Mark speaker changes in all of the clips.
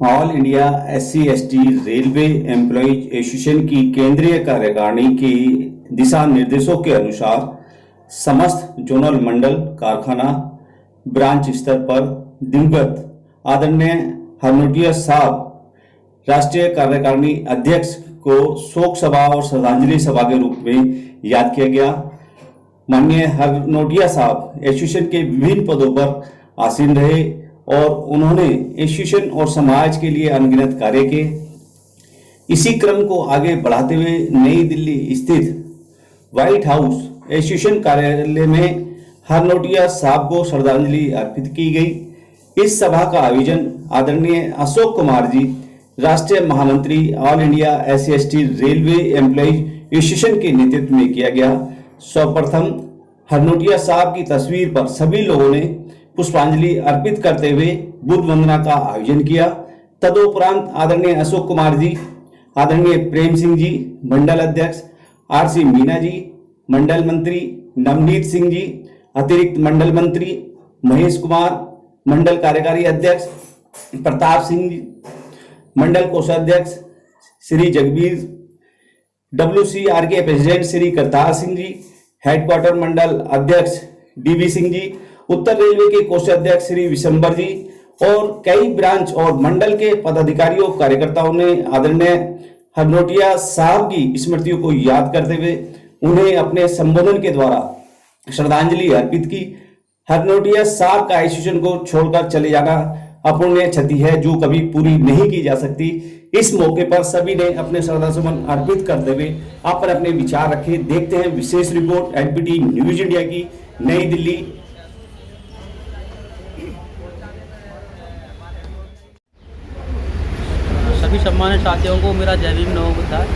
Speaker 1: All India SC/ST railway employees association की केंद्रीय कार्यकारिणी की दिशा निर्देशों के अनुसार समस्त जोनल मंडल कारखाना ब्रांच स्तर पर दिवंगत आदरणीय हरनोटिया साहब राष्ट्रीय कार्यकारिणी अध्यक्ष को शोक सभा और श्रद्धांजलि सभा के रूप में याद किया गया। माननीय हरनोटिया साहब एसोसिएशन के विभिन्न पदों पर आसीन रहे और उन्होंने एसोसिएशन और समाज के लिए अनगिनत कार्य किए। इसी क्रम को आगे बढ़ाते हुए नई दिल्ली स्थित व्हाइट हाउस एसोसिएशन कार्यालय में हरनोटिया साहब को श्रद्धांजलि अर्पित की गई। इस सभा का आयोजन आदरणीय अशोक कुमार जी, राष्ट्रीय महामंत्री all India SC/ST railway employees association के नेतृत्व में किया गया। सर्वप्रथम हरनोटिया साहब की तस्वीर पर सभी लोगों ने पुष्पांजलि अर्पित करते हुए बुद्ध वंदना का आयोजन किया। तदुपरांत आदरणीय अशोक कुमार जी, आदरणीय प्रेम सिंह जी मंडल अध्यक्ष, RC मीना जी मंडल मंत्री, नवनीत सिंह जी अतिरिक्त मंडल मंत्री, महेश कुमार मंडल कार्यकारी अध्यक्ष, प्रताप सिंह जी मंडल कोषाध्यक्ष, Shri Jagbir WCRK president Shri Kartar Singh ji, headquarter मंडल अध्यक्ष DB सिंह जी, उत्तर रेलवे के कोषाध्यक्ष श्री विशंबर जी और कई ब्रांच और मंडल के पदाधिकारियों कार्यकर्ताओं ने आदरणीय हरनोटिया साहब की स्मृतियों को याद करते हुए उन्हें अपने संबोधन के द्वारा श्रद्धांजलि अर्पित की। हरनोटिया साहब का एसोसिएशन को छोड़कर चले जाना अपूर्णीय क्षति है जो कभी पूरी नहीं की जा सकती। इस मौके पर सभी ने अपने श्रद्धासुमन अर्पित करते हुए अपने अपने विचार रखे। देखते हैं विशेष रिपोर्ट NPT न्यूज इंडिया की, नई दिल्ली।
Speaker 2: सभी सम्मानित साथियों को मेरा जय भीम नमोबुद्धाय।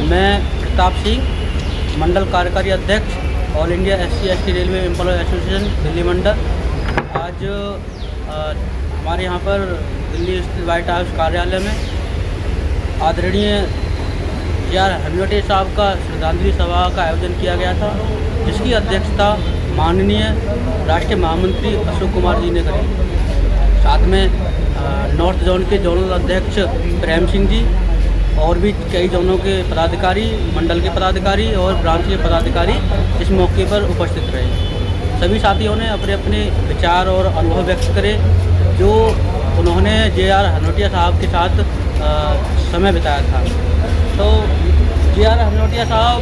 Speaker 2: मैं प्रताप सिंह मंडल कार्यकारी अध्यक्ष all India SC/ST railway employ association Delhi मंडल। आज हमारे यहाँ पर दिल्ली स्थित व्हाइट हाउस कार्यालय में आदरणीय JR हरनोटिया साहब का श्रद्धांजलि सभा का आयोजन किया गया था, जिसकी अध्यक्षता माननीय राष्ट्रीय महामंत्री अशोक कुमार जी ने करी। साथ में नॉर्थ जोन के जोनल अध्यक्ष प्रेम सिंह जी और भी कई जोनों के पदाधिकारी, मंडल के पदाधिकारी और ब्रांच के पदाधिकारी इस मौके पर उपस्थित रहे। सभी साथियों ने अपने अपने विचार और अनुभव व्यक्त करे जो उन्होंने JR हरनोटिया साहब के साथ समय बिताया था। तो JR हरनोटिया साहब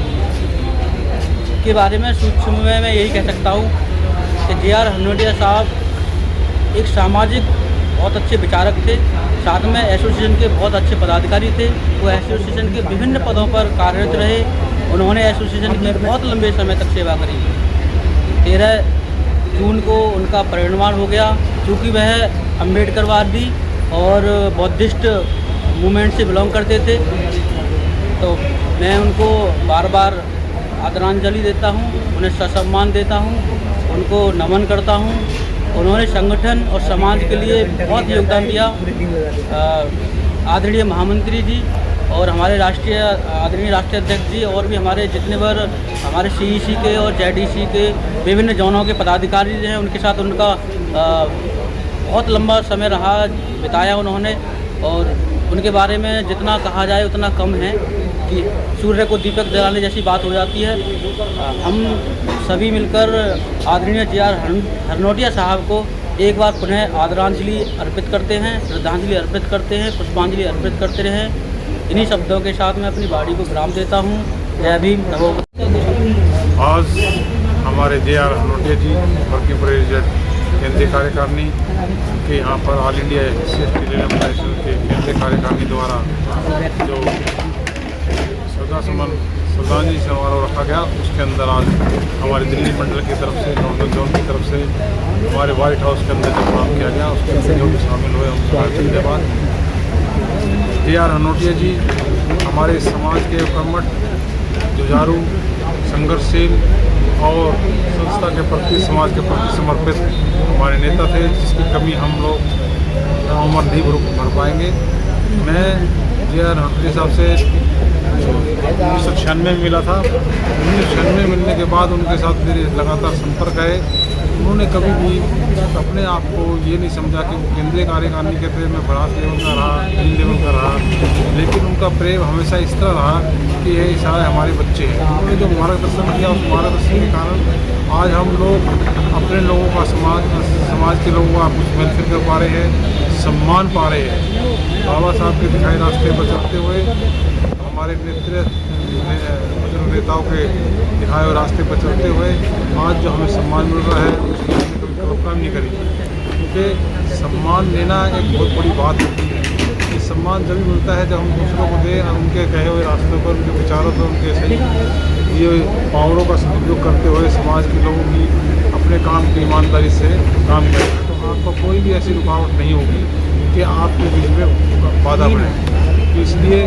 Speaker 2: के बारे में सूक्ष्म में मैं यही कह सकता हूँ कि JR हरनोटिया साहब एक सामाजिक बहुत अच्छे विचारक थे, साथ में एसोसिएशन के बहुत अच्छे पदाधिकारी थे। वो एसोसिएशन के विभिन्न पदों पर कार्यरत रहे। उन्होंने एसोसिएशन की बहुत लंबे समय तक सेवा करी। 13 जून को उनका परिनिर्वाण हो गया, क्योंकि वह अम्बेडकरवादी और बौद्धिस्ट मूवमेंट से बिलोंग करते थे। तो मैं उनको बार बार आदरांजलि देता हूँ, उन्हें ससम्मान देता हूँ, उनको नमन करता हूँ। उन्होंने संगठन और समाज के लिए बहुत योगदान दिया। आदरणीय महामंत्री जी और हमारे आदरणीय राष्ट्रीय अध्यक्ष जी और भी हमारे जितने बार हमारे CEC के और ZDC के विभिन्न जोनों के पदाधिकारी हैं, उनके साथ उनका बहुत लंबा समय रहा बिताया उन्होंने। और उनके बारे में जितना कहा जाए उतना कम है कि सूर्य को दीपक जलाने जैसी बात हो जाती है। हम सभी मिलकर आदरणीय JR हरनोटिया साहब को एक बार पुनः आदरांजलि अर्पित करते हैं, श्रद्धांजलि अर्पित करते हैं, पुष्पांजलि अर्पित करते रहें। इन्हीं शब्दों के साथ मैं अपनी बाड़ी को विराम देता हूँ। जय भीम नमोबुद्धाय।
Speaker 3: आज हमारे JR हरनोटिया जी वर्किंग प्रेसिडेंट केंद्रीय कार्यकारिणी के यहाँ पर all India SC/ST railway employees के केंद्रीय कार्यकारिणी द्वारा जो श्रद्धांजलि समारोह रखा गया, उसके अंदर आज हमारे दिल्ली मंडल की तरफ से, नॉर्थ जोन की तरफ से हमारे व्हाइट हाउस के अंदर जो काम किया गया उसके अंदर जो भी शामिल हुए उनके धन्यवाद। JR हरनोटिया जी हमारे समाज के कर्मठ, जुझारू, संघर्षशील और संस्था के प्रति, समाज के प्रति समर्पित हमारे नेता थे, जिसकी कमी हम लोग उम्र नहीं भर पाएंगे। मैं JR हरनोटिया साहब से 1996 में मिला था। 1996 में मिलने के बाद उनके साथ मेरे लगातार संपर्क है। उन्होंने कभी भी अपने आप को ये नहीं समझा कि वो केंद्रीय कार्यकारिणी के थे, मैं ब्रांच लेवल का रहा, टीम लेवल का रहा, लेकिन उनका प्रेम हमेशा इस तरह रहा कि ये सारे हमारे बच्चे हैं। उन्होंने जो मार्गदर्शन किया, उस मार्गदर्शन के कारण आज हम लोग अपने लोगों का समाज के लोगों का कुछ वेलफेयर कर पा रहे हैं, सम्मान पा रहे हैं। बाबा साहब के दिखाए रास्ते पर चलते हुए हमारे नेताओं के दिखाए हुए रास्ते पर चलते हुए आज जो हमें सम्मान मिल रहा है उसकी हमने कभी कल्पना नहीं करी, क्योंकि सम्मान लेना एक बहुत बड़ी बात होती है। ये सम्मान जब भी मिलता है जब हम दूसरों को दें, उनके कहे हुए रास्तों पर, उनके विचारों पर, उनके सही ये पावरों का सदुपयोग करते हुए समाज के लोगों की अपने काम की ईमानदारी से काम करें, तो आपको कोई भी ऐसी रुकावट नहीं होगी कि आपके बीच में बाधा बने। तो इसलिए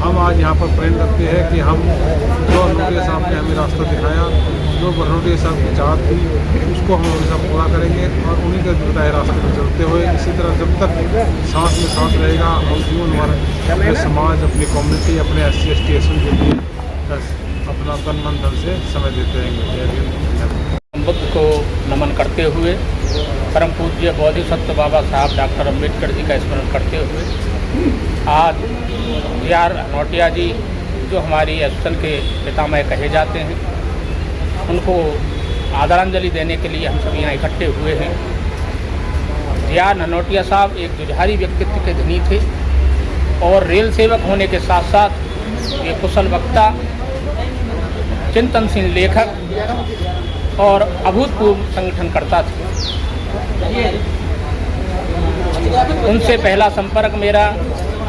Speaker 3: हम आज यहाँ पर प्रेम रखते हैं कि हम जो नोटिया साहब ने हमें रास्ता दिखाया, जो बरनोटिया साहब की चाहत थी, उसको हम हमेशा पूरा करेंगे और उन्हीं के बताए रास्ते पर चलते हुए इसी तरह जब तक सांस में सांस रहेगा हम जीवन भर अपने समाज, अपनी कम्युनिटी, अपने SC ST के लिए अपना तन मन धन से समय देते रहेंगे।
Speaker 4: बुद्ध को नमन करते हुए परम पूज्य बोधिसत्व बाबा साहब डॉक्टर अम्बेडकर जी का स्मरण करते हुए आज JR हनोटिया जी जो हमारी एसोसिएशन के पितामह कहे जाते हैं, उनको आदरांजलि देने के लिए हम सभी यहाँ इकट्ठे हुए हैं। JR हनोटिया साहब एक जुझारी व्यक्तित्व के धनी थे और रेल सेवक होने के साथ साथ ये कुशल वक्ता, चिंतनशील लेखक और अभूतपूर्व संगठनकर्ता थे। उनसे पहला संपर्क मेरा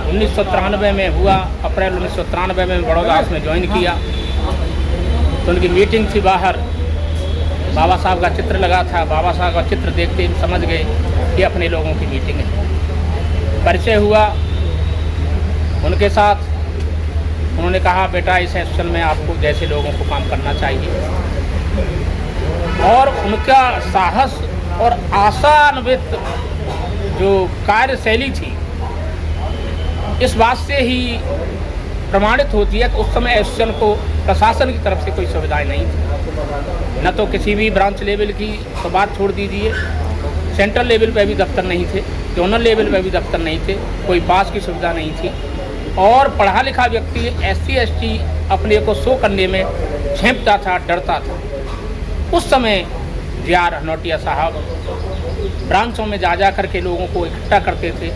Speaker 4: 1993 में हुआ। अप्रैल 1993 में बड़ौदा में ज्वाइन किया तो उनकी मीटिंग थी बाहर, बाबा साहब का चित्र लगा था। बाबा साहब का चित्र देखते ही समझ गए कि अपने लोगों की मीटिंग है। परिचय हुआ उनके साथ। उन्होंने कहा बेटा इस एसोसिएशन में आपको जैसे लोगों को काम करना चाहिए, और उनका साहस और आशान्वित जो कार्यशैली थी इस बात से ही प्रमाणित होती है कि उस समय एसोसिएशन को प्रशासन की तरफ से कोई सुविधाएं नहीं थी। न तो किसी भी ब्रांच लेवल की तो बात छोड़ दीजिए, सेंट्रल लेवल पे भी दफ्तर नहीं थे, जोनल लेवल पे भी दफ्तर नहीं थे, कोई पास की सुविधा नहीं थी। और पढ़ा लिखा व्यक्ति SC ST अपने को शो करने में झेंपता था, डरता था। उस समय JR हनोटिया साहब ब्रांचों में जा करके लोगों को इकट्ठा करते थे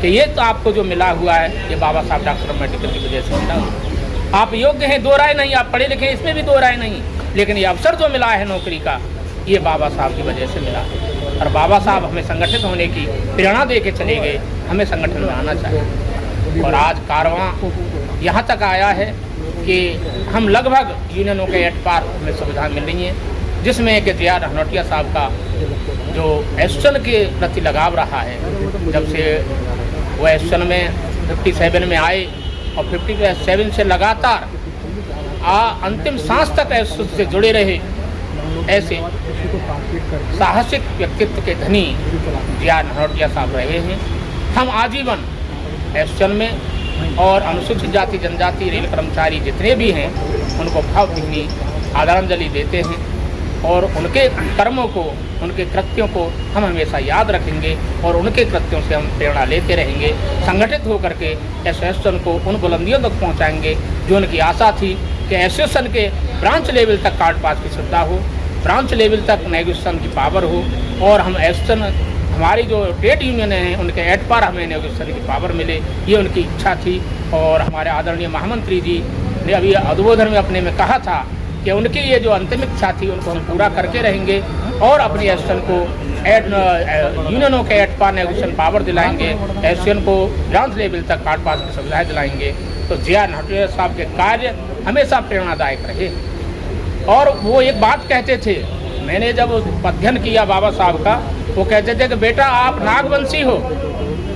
Speaker 4: कि ये तो आपको जो मिला हुआ है ये बाबा साहब डॉक्टर अम्बेडकर की वजह से मिला हुआ। आप योग्य हैं, दो राय नहीं, आप पढ़े लिखे हैं, इसमें भी दो राय नहीं, लेकिन ये अवसर जो मिला है नौकरी का ये बाबा साहब की वजह से मिला है। और बाबा साहब हमें संगठित होने की प्रेरणा दे के चले गए, हमें संगठन में आना चाहिए। और आज कारवां यहाँ तक आया है कि हम लगभग यूनियनों के एट पार हमें सुविधा मिल रही है, जिसमें कि JR हनोटिया साहब का जो एसोसिएशन के प्रति लगाव रहा है, जब से वो एसोसिएशन में 57 में आए और 57 से लगातार अंतिम सांस तक एसोसिएशन से जुड़े रहे, ऐसे साहसिक व्यक्तित्व के धनी JR हनोटिया साहब रहे हैं। हम आजीवन एसोसिएशन में और अनुसूचित जाति जनजाति रेल कर्मचारी जितने भी हैं उनको भावभीनी आदरांजलि देते हैं और उनके कर्मों को, उनके कृत्यों को हम हमेशा याद रखेंगे और उनके कृत्यों से हम प्रेरणा लेते रहेंगे। संगठित होकर के एसोसिएशन को उन बुलंदियों तक पहुंचाएंगे जो उनकी आशा थी कि एसोसिएशन के ब्रांच लेवल तक कार्ड पास की सुविधा हो, ब्रांच लेवल तक नेगोशिएशन की पावर हो, और हम एसोसिएशन हमारी जो ट्रेड यूनियन हैं उनके एट पार हमें नेगोशिएशन की पावर मिले, ये उनकी इच्छा थी। और हमारे आदरणीय महामंत्री जी ने अभी उद्बोधन में अपने में कहा था कि उनकी ये जो अंतिम इच्छा थी उनको हम पूरा करके रहेंगे और अपनी एसोसिएशन को यूनियनों के एट पार नेगोशिएशन पावर दिलाएंगे, एसोसिएशन को ब्रांच लेवल तक कार्ड पास की सुविधाएँ दिलाएंगे। तो JR हनोटिया साहब के कार्य हमेशा प्रेरणादायक रहे। और वो एक बात कहते थे, मैंने जब अध्ययन किया बाबा साहब का, वो कहते थे कि बेटा आप नागवंशी हो,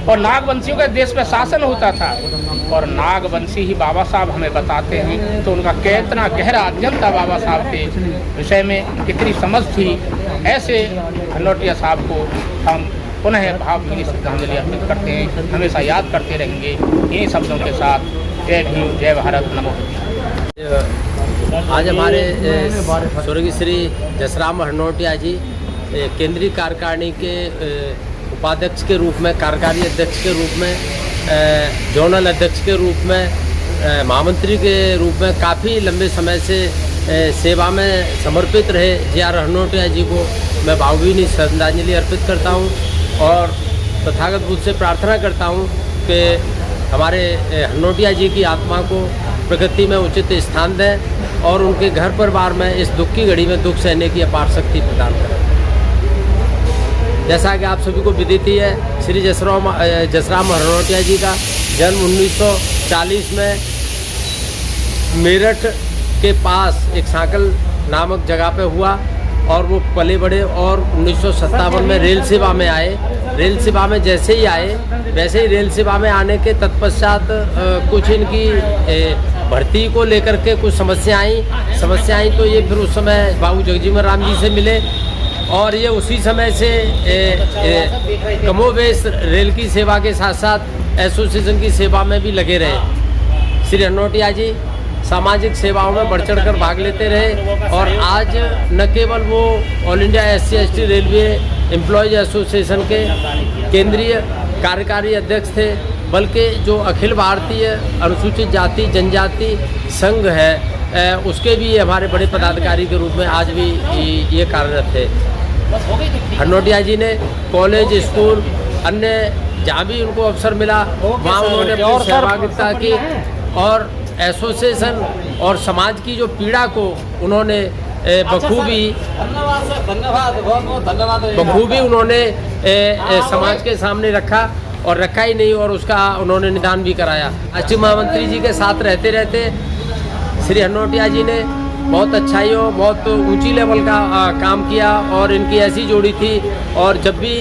Speaker 4: और नागवंशियों के देश में शासन होता था, और नागवंशी ही बाबा साहब हमें बताते हैं। तो उनका कितना गहरा अध्ययन था बाबा साहब के विषय में, कितनी समझ थी, ऐसे हनोटिया साहब को हम पुनः भावभीनी श्रद्धांजलि अर्पित करते हैं, हमेशा याद करते रहेंगे। इन्हीं शब्दों के साथ जय भीम, जय भारत, नमो।
Speaker 5: आज हमारे स्वर्गीय श्री जसराम हरनोटिया जी केंद्रीय कार्यकारिणी के उपाध्यक्ष के रूप में, कार्यकारी अध्यक्ष के रूप में, जोनल अध्यक्ष के रूप में, महामंत्री के रूप में काफ़ी लंबे समय से सेवा में समर्पित रहे JR हरनोटिया जी को मैं भावभीनी श्रद्धांजलि अर्पित करता हूं और तथागत बुद्ध से प्रार्थना करता हूं कि हमारे हरनोटिया जी की आत्मा को प्रकृति में उचित स्थान दें और उनके घर परिवार में इस दुख की घड़ी में दुख सहने की अपार शक्ति प्रदान करें। जैसा कि आप सभी को विदित ही है, श्री जसराम हरनोटिया जी का जन्म 1940 में मेरठ के पास एक सांकल नामक जगह पे हुआ और वो पले बड़े और 1957 में रेल सेवा में आए। रेल सेवा में जैसे ही आए वैसे ही रेल सेवा में आने के तत्पश्चात कुछ इनकी भर्ती को लेकर के कुछ समस्या आई तो ये फिर उस समय बाबू जगजीवन राम जी से मिले और ये उसी समय से कमोबेश रेल की सेवा के साथ साथ एसोसिएशन की सेवा में भी लगे रहे। श्री हरनोटिया जी सामाजिक सेवाओं में बढ़ चढ़ कर भाग लेते रहे और आज न केवल वो all India SC/ST railway employees association के केंद्रीय कार्यकारी अध्यक्ष थे, बल्कि जो अखिल भारतीय अनुसूचित जाति जनजाति संघ है उसके भी हमारे बड़े पदाधिकारी के रूप में आज भी ये कार्यरत थे। हरनोटिया जी ने कॉलेज, स्कूल, अन्य जहाँ भी उनको अवसर मिला वहाँ उन्होंने अपनी सहभागिता की और एसोसिएशन और समाज की जो पीड़ा को उन्होंने बखूबी उन्होंने समाज के सामने रखा और रखा ही नहीं और उसका उन्होंने निदान भी कराया। राष्ट्रीय महामंत्री जी के साथ रहते रहते श्री हरनोटिया जी ने बहुत अच्छाइयों, बहुत ऊंची लेवल का काम किया और इनकी ऐसी जोड़ी थी और जब भी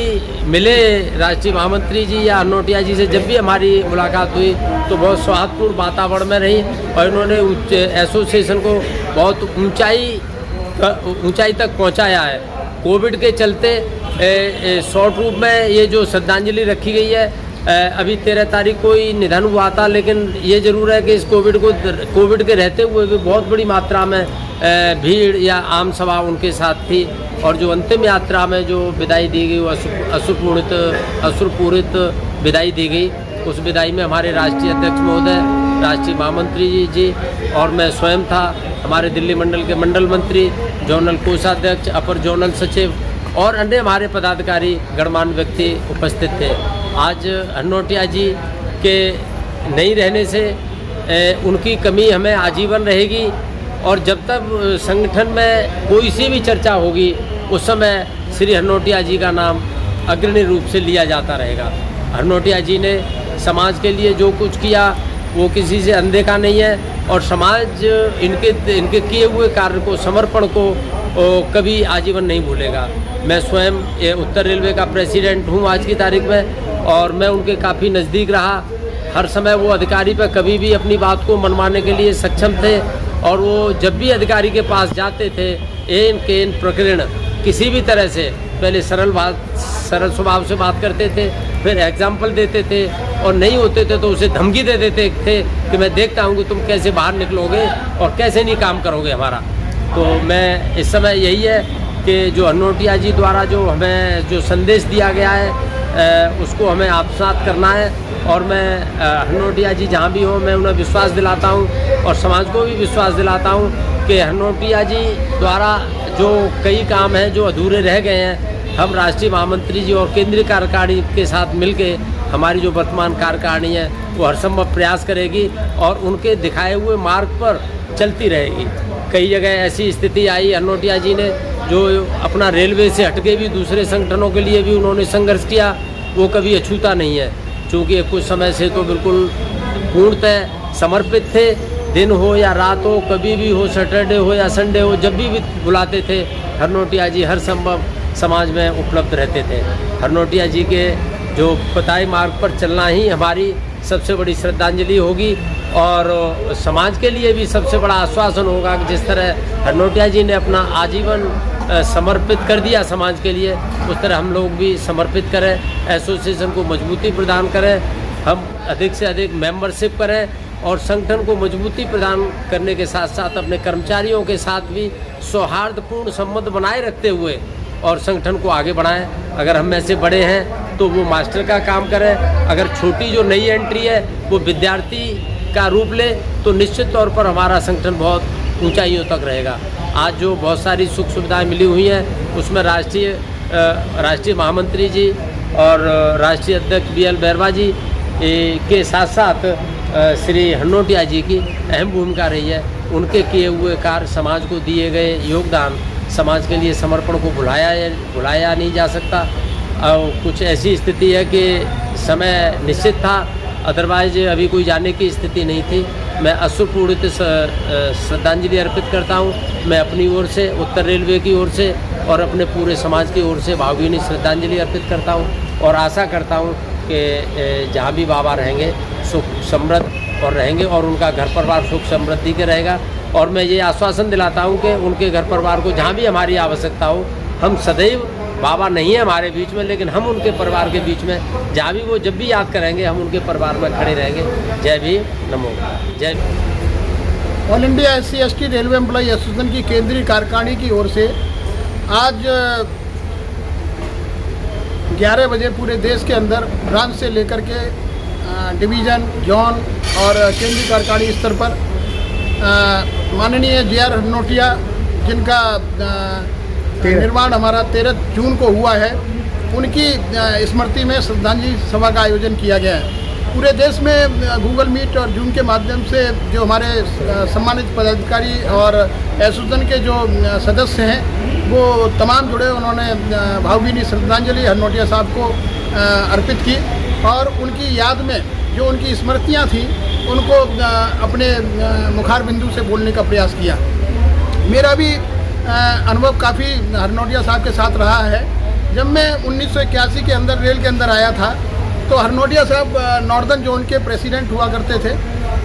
Speaker 5: मिले राष्ट्रीय महामंत्री जी या हरनोटिया जी से जब भी हमारी मुलाकात हुई तो बहुत सौहार्दपूर्ण वातावरण में रही और इन्होंने एसोसिएशन को बहुत ऊंचाई तक पहुंचाया है। कोविड के चलते शॉर्ट रूप में ये जो श्रद्धांजलि रखी गई है, अभी 13 तारीख को ही निधन हुआ था, लेकिन ये जरूर है कि इस कोविड के रहते हुए भी बहुत बड़ी मात्रा में भीड़ या आम सभा उनके साथ थी और जो अंतिम यात्रा में जो विदाई दी गई वो अश्रुपूरित विदाई दी गई। उस विदाई में हमारे राष्ट्रीय अध्यक्ष महोदय, राष्ट्रीय महामंत्री जी और मैं स्वयं था, हमारे दिल्ली मंडल के मंडल मंत्री, जोनल कोषाध्यक्ष, अपर जोनल सचिव और अन्य हमारे पदाधिकारी गणमान्य व्यक्ति उपस्थित थे। आज हरनोटिया जी के नहीं रहने से उनकी कमी हमें आजीवन रहेगी और जब तक संगठन में कोई सी भी चर्चा होगी उस समय श्री हरनोटिया जी का नाम अग्रणी रूप से लिया जाता रहेगा। हरनोटिया जी ने समाज के लिए जो कुछ किया वो किसी से अनदेखा नहीं है और समाज इनके किए हुए कार्य को, समर्पण को कभी आजीवन नहीं भूलेगा। मैं स्वयं उत्तर रेलवे का प्रेसिडेंट हूँ आज की तारीख में और मैं उनके काफ़ी नज़दीक रहा। हर समय वो अधिकारी पर कभी भी अपनी बात को मनवाने के लिए सक्षम थे और वो जब भी अधिकारी के पास जाते थे एन प्रकरण किसी भी तरह से पहले सरल स्वभाव से बात करते थे, फिर एग्जाम्पल देते थे और नहीं होते थे तो उसे धमकी दे देते थे कि मैं देखता हूँ कि तुम कैसे बाहर निकलोगे और कैसे नहीं काम करोगे हमारा। तो मैं इस समय यही है कि जो हरनोटिया जी द्वारा जो हमें जो संदेश दिया गया है उसको हमें आत्मसात करना है और मैं हरनोटिया जी जहाँ भी हो मैं उन्हें विश्वास दिलाता हूँ और समाज को भी विश्वास दिलाता हूँ कि हरनोटिया जी द्वारा जो कई काम हैं जो अधूरे रह गए हैं, हम राष्ट्रीय महामंत्री जी और केंद्रीय कार्यकारिणी के साथ मिलके हमारी जो वर्तमान कार्यकारिणी है वो हर संभव प्रयास करेगी और उनके दिखाए हुए मार्ग पर चलती रहेगी। कई जगह ऐसी स्थिति आई हरनोटिया जी ने जो अपना रेलवे से हटके भी दूसरे संगठनों के लिए भी उन्होंने संघर्ष किया, वो कभी अछूता नहीं है क्योंकि कुछ समय से तो बिल्कुल पूर्णतः समर्पित थे। दिन हो या रात हो, कभी भी हो, सैटरडे हो या संडे हो, जब भी बुलाते थे हरनोटिया जी हर संभव समाज में उपलब्ध रहते थे। हरनोटिया जी के जो बताए मार्ग पर चलना ही हमारी सबसे बड़ी श्रद्धांजलि होगी और समाज के लिए भी सबसे बड़ा आश्वासन होगा कि जिस तरह हरनोटिया जी ने अपना आजीवन समर्पित कर दिया समाज के लिए, उस तरह हम लोग भी समर्पित करें, एसोसिएशन को मजबूती प्रदान करें, हम अधिक से अधिक मेंबरशिप करें और संगठन को मजबूती प्रदान करने के साथ साथ अपने कर्मचारियों के साथ भी सौहार्दपूर्ण संबंध बनाए रखते हुए और संगठन को आगे बढ़ाएं। अगर हम में से बड़े हैं तो वो मास्टर का काम करें, अगर छोटी जो नई एंट्री है वो विद्यार्थी का रूप ले, तो निश्चित तौर पर हमारा संगठन बहुत ऊंचाइयों तक रहेगा। आज जो बहुत सारी सुख सुविधाएं मिली हुई हैं उसमें राष्ट्रीय महामंत्री जी और राष्ट्रीय अध्यक्ष BL बैरवा जी के साथ साथ श्री हनोटिया जी की अहम भूमिका रही है। उनके किए हुए कार्य, समाज को दिए गए योगदान, समाज के लिए समर्पण को भुलाया नहीं जा सकता। कुछ ऐसी स्थिति है कि समय निश्चित था, अदरवाइज अभी कोई जाने की स्थिति नहीं थी। मैं अश्रुपूरित श्रद्धांजलि अर्पित करता हूं। मैं अपनी ओर से, उत्तर रेलवे की ओर से और अपने पूरे समाज की ओर से भावभीनी श्रद्धांजलि अर्पित करता हूं और आशा करता हूं कि जहां भी बाबा रहेंगे सुख समृद्ध और रहेंगे और उनका घर परिवार सुख समृद्धि के रहेगा। और मैं ये आश्वासन दिलाता हूं कि उनके घर परिवार को जहां भी हमारी आवश्यकता हो, हम सदैव, बाबा नहीं है हमारे बीच में लेकिन हम उनके परिवार के बीच में जहाँ भी वो जब भी याद करेंगे हम उनके परिवार में खड़े रहेंगे। जय भीम, नमो, जय Bhim.
Speaker 6: All India SC/ST railway employee association की केंद्रीय कार्यकारिणी की ओर से आज 11 बजे पूरे देश के अंदर ब्रांच से लेकर के डिवीज़न, जोन और केंद्रीय कार्यकारिणी स्तर पर माननीय JR हनोटिया, जिनका निर्माण हमारा 13 जून को हुआ है, उनकी स्मृति में श्रद्धांजलि सभा का आयोजन किया गया है। पूरे देश में गूगल मीट और जूम के माध्यम से जो हमारे सम्मानित पदाधिकारी और एसोसिएशन के जो सदस्य हैं वो तमाम जुड़े, उन्होंने भावभीनी श्रद्धांजलि हनोटिया साहब को अर्पित की और उनकी याद में जो उनकी स्मृतियाँ थीं उनको अपने मुखार बिंदु से बोलने का प्रयास किया। मेरा भी अनुभव काफ़ी हनोटिया साहब के साथ रहा है। जब मैं 1981 के अंदर रेल के अंदर आया था तो हनोटिया साहब नॉर्दर्न जोन के प्रेसिडेंट हुआ करते थे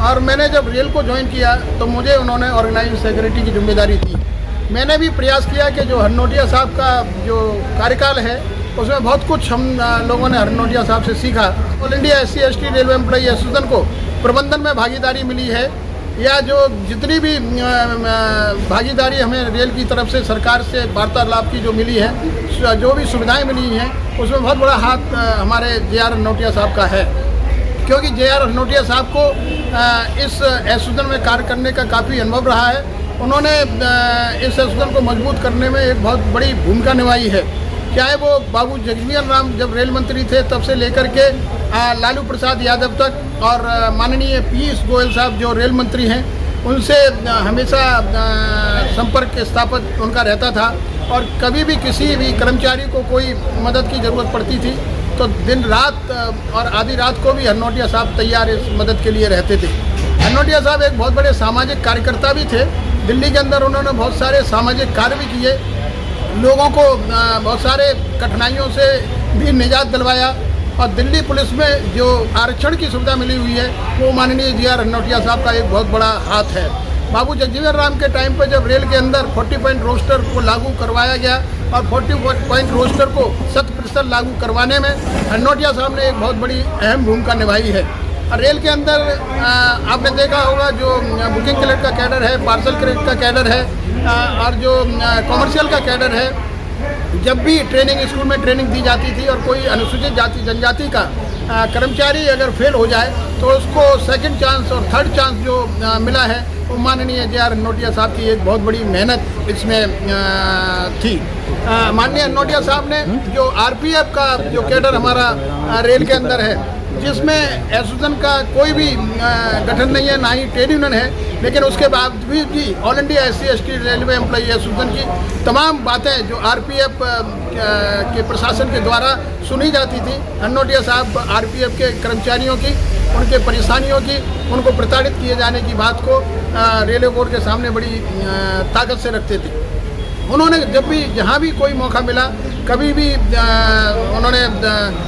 Speaker 6: और मैंने जब रेल को ज्वाइन किया तो मुझे उन्होंने ऑर्गेनाइजिंग सेक्रेटरी की जिम्मेदारी दी। मैंने भी प्रयास किया कि जो हनोटिया साहब का जो कार्यकाल है उसमें बहुत कुछ हम लोगों ने हनोटिया साहब से सीखा। All India SC/ST railway employee association को प्रबंधन में भागीदारी मिली है या जो जितनी भी भागीदारी हमें रेल की तरफ से, सरकार से वार्तालाप की जो मिली है, जो भी सुविधाएं मिली हैं उसमें बहुत बड़ा हाथ हमारे JR हनोटिया साहब का है, क्योंकि JR हनोटिया साहब को इस एसोसिएशन में कार्य करने का काफ़ी अनुभव रहा है। उन्होंने इस एसोसिएशन को मजबूत करने में एक बहुत बड़ी भूमिका निभाई है। चाहे वो बाबू जगजीवन राम जब रेल मंत्री थे तब से लेकर के लालू प्रसाद यादव तक और माननीय पीयूष गोयल साहब जो रेल मंत्री हैं उनसे हमेशा संपर्क स्थापित उनका रहता था और कभी भी किसी भी कर्मचारी को कोई मदद की ज़रूरत पड़ती थी तो दिन रात और आधी रात को भी हनोटिया साहब तैयार इस मदद के लिए रहते थे। हनोटिया साहब एक बहुत बड़े सामाजिक कार्यकर्ता भी थे। दिल्ली के अंदर उन्होंने बहुत सारे सामाजिक कार्य भी किए, लोगों को बहुत सारे कठिनाइयों से भी निजात दिलवाया और दिल्ली पुलिस में जो आरक्षण की सुविधा मिली हुई है वो माननीय JR हनोटिया साहब का एक बहुत बड़ा हाथ है। बाबू जगजीवन राम के टाइम पर जब रेल के अंदर 40 पॉइंट रोस्टर को लागू करवाया गया और 40 पॉइंट रोस्टर को 100% लागू करवाने में हनोटिया साहब ने एक बहुत बड़ी अहम भूमिका निभाई है। और रेल के अंदर आपने देखा होगा जो बुकिंग क्लर्क का कैडर है, पार्सल क्लर्क का कैडर है और जो कॉमर्शियल का कैडर है, जब भी ट्रेनिंग स्कूल में ट्रेनिंग दी जाती थी और कोई अनुसूचित जाति जनजाति का कर्मचारी अगर फेल हो जाए तो उसको सेकंड चांस और थर्ड चांस जो मिला है वो माननीय JR हनोटिया साहब की एक बहुत बड़ी मेहनत इसमें थी। माननीय हनोटिया साहब ने जो RPF का जो कैडर हमारा रेल के अंदर है, जिसमें एसोसिएशन का कोई भी गठन नहीं है, ना ही ट्रेड यूनियन है, लेकिन उसके बावजूद भी all India SC/ST railway employee association की तमाम बातें जो RPF के प्रशासन के द्वारा सुनी जाती थी, हनोटिया साहब RPF के कर्मचारियों की, उनके परेशानियों की, उनको प्रताड़ित किए जाने की बात को रेलवे बोर्ड के सामने बड़ी ताकत से रखते थे। उन्होंने जब भी जहाँ भी कोई मौका मिला कभी भी उन्होंने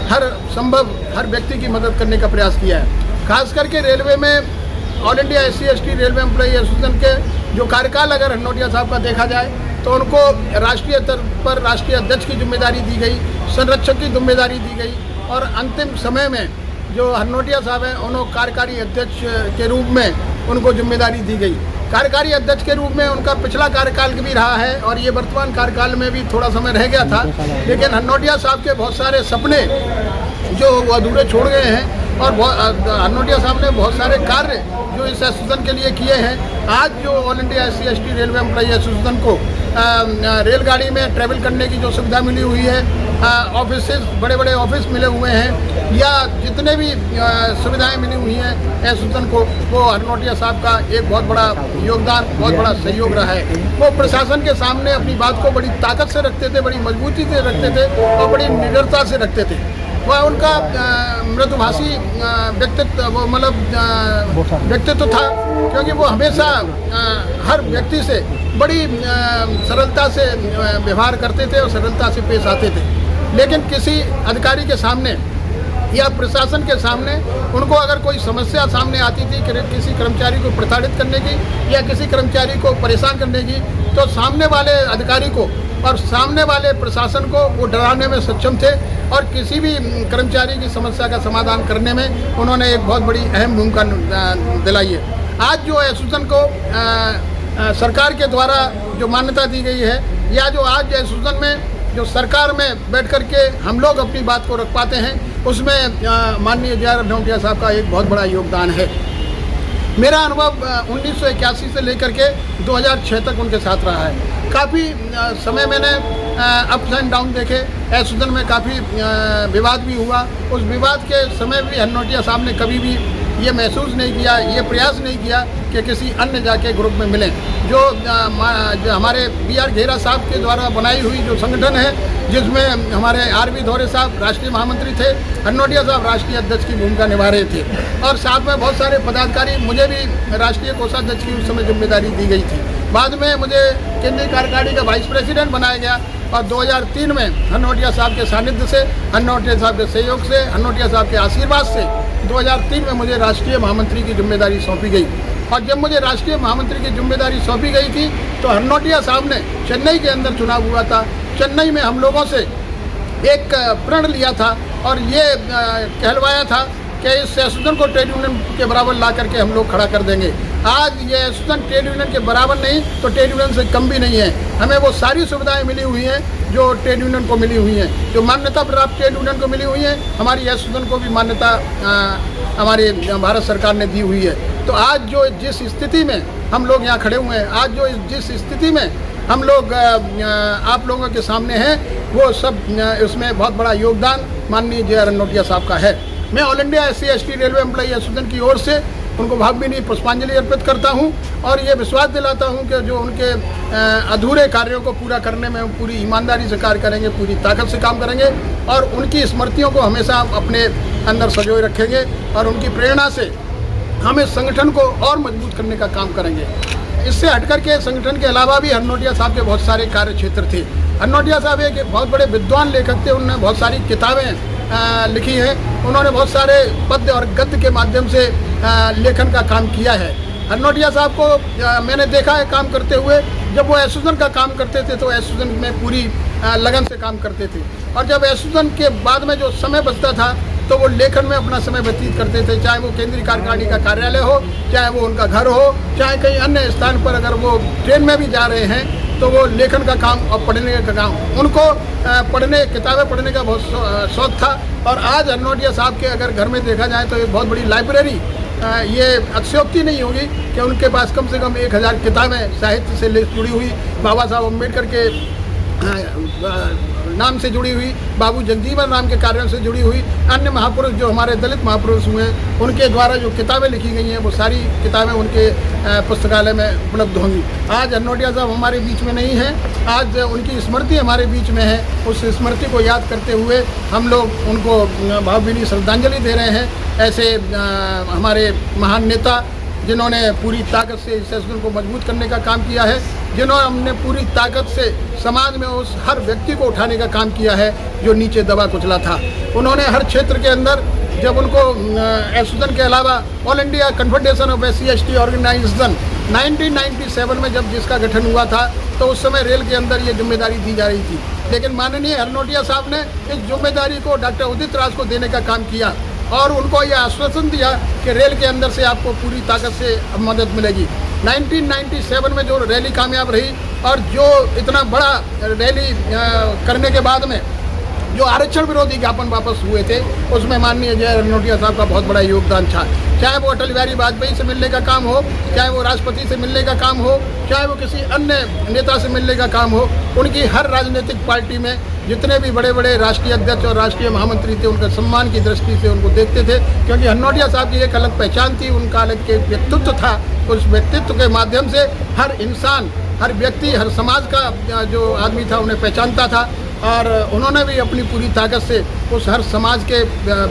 Speaker 6: हर संभव हर व्यक्ति की मदद करने का प्रयास किया है। खास करके रेलवे में all India SC/ST railway employee association के जो कार्यकाल अगर हनोटिया साहब का देखा जाए तो उनको राष्ट्रीय स्तर पर राष्ट्रीय अध्यक्ष की जिम्मेदारी दी गई, संरक्षक की जिम्मेदारी दी गई और अंतिम समय में जो हरनोटिया साहब हैं उन्होंने कार्यकारी अध्यक्ष के रूप में उनको जिम्मेदारी दी गई। कार्यकारी अध्यक्ष के रूप में उनका पिछला कार्यकाल भी रहा है और ये वर्तमान कार्यकाल में भी थोड़ा समय रह गया था, लेकिन हरनोटिया साहब के बहुत सारे सपने जो वो अधूरे छोड़ गए हैं और हरनोटिया साहब ने बहुत सारे कार्य जो इस एसोसिएशन के लिए किए हैं। आज जो all India SC/ST railway employee association को रेलगाड़ी में ट्रैवल करने की जो सुविधा मिली हुई है, ऑफिस बड़े बड़े ऑफिस मिले हुए हैं या जितने भी सुविधाएं मिली हुई हैं एसोसिएशन को, वो हरनोटिया साहब का एक बहुत बड़ा योगदान, बहुत बड़ा सहयोग रहा है। वो प्रशासन के सामने अपनी बात को बड़ी ताकत से रखते थे, बड़ी मजबूती से रखते थे और बड़ी निडरता से रखते थे। वह उनका मृदुभाषी व्यक्तित्व व्यक्तित्व था, क्योंकि वो हमेशा हर व्यक्ति से बड़ी सरलता से व्यवहार करते थे और सरलता से पेश आते थे। लेकिन किसी अधिकारी के सामने या प्रशासन के सामने उनको अगर कोई समस्या सामने आती थी किसी कर्मचारी को प्रताड़ित करने की या किसी कर्मचारी को परेशान करने की, तो सामने वाले अधिकारी को और सामने वाले प्रशासन को वो डराने में सक्षम थे और किसी भी कर्मचारी की समस्या का समाधान करने में उन्होंने एक बहुत बड़ी अहम भूमिका दिलाई है। आज जो एसोसिएशन को सरकार के द्वारा जो मान्यता दी गई है या जो आज एसोसिएशन में जो सरकार में बैठ कर के हम लोग अपनी बात को रख पाते हैं, उसमें माननीय JR हरनोटिया साहब का एक बहुत बड़ा योगदान है। मेरा अनुभव 1981 से लेकर के 2006 तक उनके साथ रहा है। काफ़ी समय मैंने अप्स एंड डाउन देखे, एसोसिएशन में काफ़ी विवाद भी हुआ। उस विवाद के समय भी हरनोटिया साहब ने कभी भी ये महसूस नहीं किया, ये प्रयास नहीं किया कि किसी अन्य जाके ग्रुप में मिलें। जो हमारे BR घेरा साहब के द्वारा बनाई हुई जो संगठन है, जिसमें हमारे RV धौरे साहब राष्ट्रीय महामंत्री थे, हरनोटिया साहब राष्ट्रीय अध्यक्ष की भूमिका निभा रहे थे और साथ में बहुत सारे पदाधिकारी, मुझे भी राष्ट्रीय कोषाध्यक्ष की उस समय जिम्मेदारी दी गई थी। बाद में मुझे केंद्रीय कार्यकारिणी का वाइस प्रेसिडेंट बनाया गया और 2003 में हरनोटिया साहब के सानिध्य से, हरनोटिया साहब के सहयोग से, हरनोटिया साहब के आशीर्वाद से 2003 में मुझे राष्ट्रीय महामंत्री की जिम्मेदारी सौंपी गई। और जब मुझे राष्ट्रीय महामंत्री की जिम्मेदारी सौंपी गई थी तो हरनोटिया साहब ने चेन्नई के अंदर चुनाव हुआ था। चेन्नई में हम लोगों से एक प्रण लिया था और ये कहलवाया था कि इस एसोसिएशन को ट्रेड यूनियन के बराबर ला करके हम लोग खड़ा कर देंगे। आज ये एसोसिएशन ट्रेड यूनियन के बराबर नहीं तो ट्रेड यूनियन से कम भी नहीं है। हमें वो सारी सुविधाएं मिली हुई हैं जो ट्रेड यूनियन को मिली हुई हैं, जो मान्यता प्राप्त ट्रेड यूनियन को मिली हुई हैं, हमारी एसोसिएशन को भी मान्यता हमारी भारत सरकार ने दी हुई है। तो आज जो जिस स्थिति में हम लोग यहाँ खड़े हुए हैं, आज जो जिस स्थिति में हम लोग आप लोगों के सामने हैं, वो सब इसमें बहुत बड़ा योगदान माननीय JR हरनोटिया साहब का है। मैं all India SC/ST railway employee association की ओर से उनको भावभीनी पुष्पांजलि अर्पित करता हूं और ये विश्वास दिलाता हूं कि जो उनके अधूरे कार्यों को पूरा करने में पूरी ईमानदारी से कार्य करेंगे, पूरी ताकत से काम करेंगे और उनकी स्मृतियों को हमेशा अपने अंदर संजोए रखेंगे और उनकी प्रेरणा से हम इस संगठन को और मजबूत करने का काम करेंगे। इससे हटकर के संगठन के अलावा भी हरनोटिया साहब के बहुत सारे कार्य क्षेत्र थे। हरनोटिया साहब एक बहुत बड़े विद्वान लेखक थे, उन्होंने बहुत सारी किताबें लिखी है, उन्होंने बहुत सारे पद्य और गद्य के माध्यम से लेखन का काम किया है। हरनोटिया साहब को मैंने देखा है काम करते हुए। जब वो एसोसिएशन का काम करते थे तो एसोसिएशन में पूरी लगन से काम करते थे और जब एसोसिएशन के बाद में जो समय बचता था तो वो लेखन में अपना समय व्यतीत करते थे, चाहे वो केंद्रीय कार्यकारिणी का कार्यालय हो, चाहे वो उनका घर हो, चाहे कहीं अन्य स्थान पर अगर वो ट्रेन में भी जा रहे हैं तो वो लेखन का काम और पढ़ने का काम, उनको किताबें पढ़ने का बहुत शौक था। और आज हरनोटिया साहब के अगर घर में देखा जाए तो एक बहुत बड़ी लाइब्रेरी, ये अतिशयोक्ति नहीं होगी कि उनके पास कम से कम 1000 किताबें साहित्य से जुड़ी हुई, बाबा साहब अम्बेडकर के नाम से जुड़ी हुई, बाबू जगजीवन राम के कार्यों से जुड़ी हुई, अन्य महापुरुष जो हमारे दलित महापुरुष हुए उनके द्वारा जो किताबें लिखी गई हैं वो सारी किताबें उनके पुस्तकालय में उपलब्ध होंगी। आज हरनोटिया साहब हमारे बीच में नहीं हैं, आज उनकी स्मृति हमारे बीच में है। उस स्मृति को याद करते हुए हम लोग उनको भावभीनी श्रद्धांजलि दे रहे हैं। ऐसे हमारे महान नेता जिन्होंने पूरी ताकत से इस एसोसिएशन को मजबूत करने का काम किया है, जिन्होंने हमने पूरी ताकत से समाज में उस हर व्यक्ति को उठाने का काम किया है जो नीचे दबा कुचला था। उन्होंने हर क्षेत्र के अंदर जब उनको एसोसिएशन के अलावा All India Confederation of SC/ST organisation 1997 में जब जिसका गठन हुआ था तो उस समय रेल के अंदर ये जिम्मेदारी दी जा रही थी, लेकिन माननीय हरनोटिया साहब ने इस जिम्मेदारी को डॉक्टर उदित राज को देने का काम किया और उनको यह आश्वासन दिया कि रेल के अंदर से आपको पूरी ताकत से मदद मिलेगी। 1997 में जो रैली कामयाब रही और जो इतना बड़ा रैली करने के बाद में जो आरक्षण विरोधी ज्ञापन वापस हुए थे, उसमें माननीय जय रनौटिया साहब का बहुत बड़ा योगदान था। चाहे वो अटल बिहारी वाजपेयी से मिलने का काम हो, चाहे वो राष्ट्रपति से मिलने का काम हो, चाहे वो किसी अन्य नेता से मिलने का काम हो, उनकी हर राजनीतिक पार्टी में जितने भी बड़े बड़े राष्ट्रीय अध्यक्ष और राष्ट्रीय महामंत्री थे, उनका सम्मान की दृष्टि से उनको देखते थे, क्योंकि रनौटिया साहब की एक अलग पहचान थी, उनका अलग एक व्यक्तित्व था। उस व्यक्तित्व के माध्यम से हर इंसान, हर व्यक्ति, हर समाज का जो आदमी था उन्हें पहचानता था और उन्होंने भी अपनी पूरी ताकत से उस हर समाज के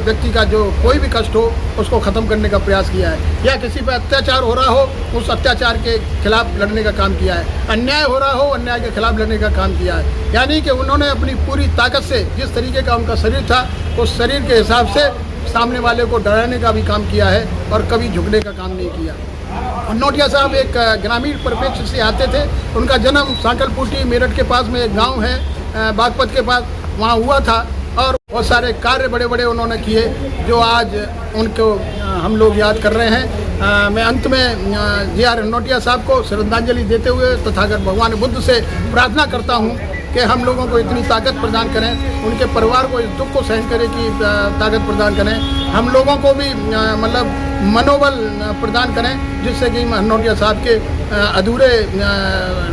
Speaker 6: व्यक्ति का जो कोई भी कष्ट हो उसको ख़त्म करने का प्रयास किया है, या किसी पर अत्याचार हो रहा हो उस अत्याचार के खिलाफ लड़ने का काम किया है, अन्याय हो रहा हो अन्याय के खिलाफ लड़ने का काम किया है। यानी कि उन्होंने अपनी पूरी ताकत से, जिस तरीके का उनका शरीर था, उस शरीर के हिसाब से सामने वाले को डराने का भी काम किया है और कभी झुकने का काम नहीं किया। रनौटिया साहब एक ग्रामीण परिप्रेक्ष्य से आते थे। उनका जन्म सांकलपुटी मेरठ के पास में एक गाँव है, बागपत के पास, वहाँ हुआ था और बहुत सारे कार्य बड़े बड़े उन्होंने किए जो आज उनको हम लोग याद कर रहे हैं। मैं अंत में जे.आर. रनौटिया साहब को श्रद्धांजलि देते हुए तथागत भगवान बुद्ध से प्रार्थना करता हूँ कि हम लोगों को इतनी ताकत प्रदान करें, उनके परिवार को इस दुख को सहन करने की ताकत प्रदान करें, हम लोगों को भी मतलब मनोबल प्रदान करें, जिससे कि रनौटिया साहब के अधूरे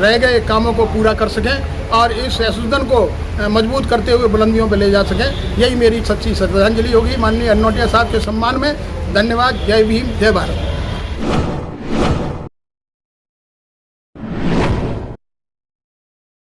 Speaker 6: रह गए कामों को पूरा कर सकें और इस एसोसिएशन को मजबूत करते हुए बुलंदियों पर ले जा सकें। यही मेरी सच्ची श्रद्धांजलि होगी माननीय रनौटिया साहब के सम्मान में। धन्यवाद। जय भीम, जय भारत।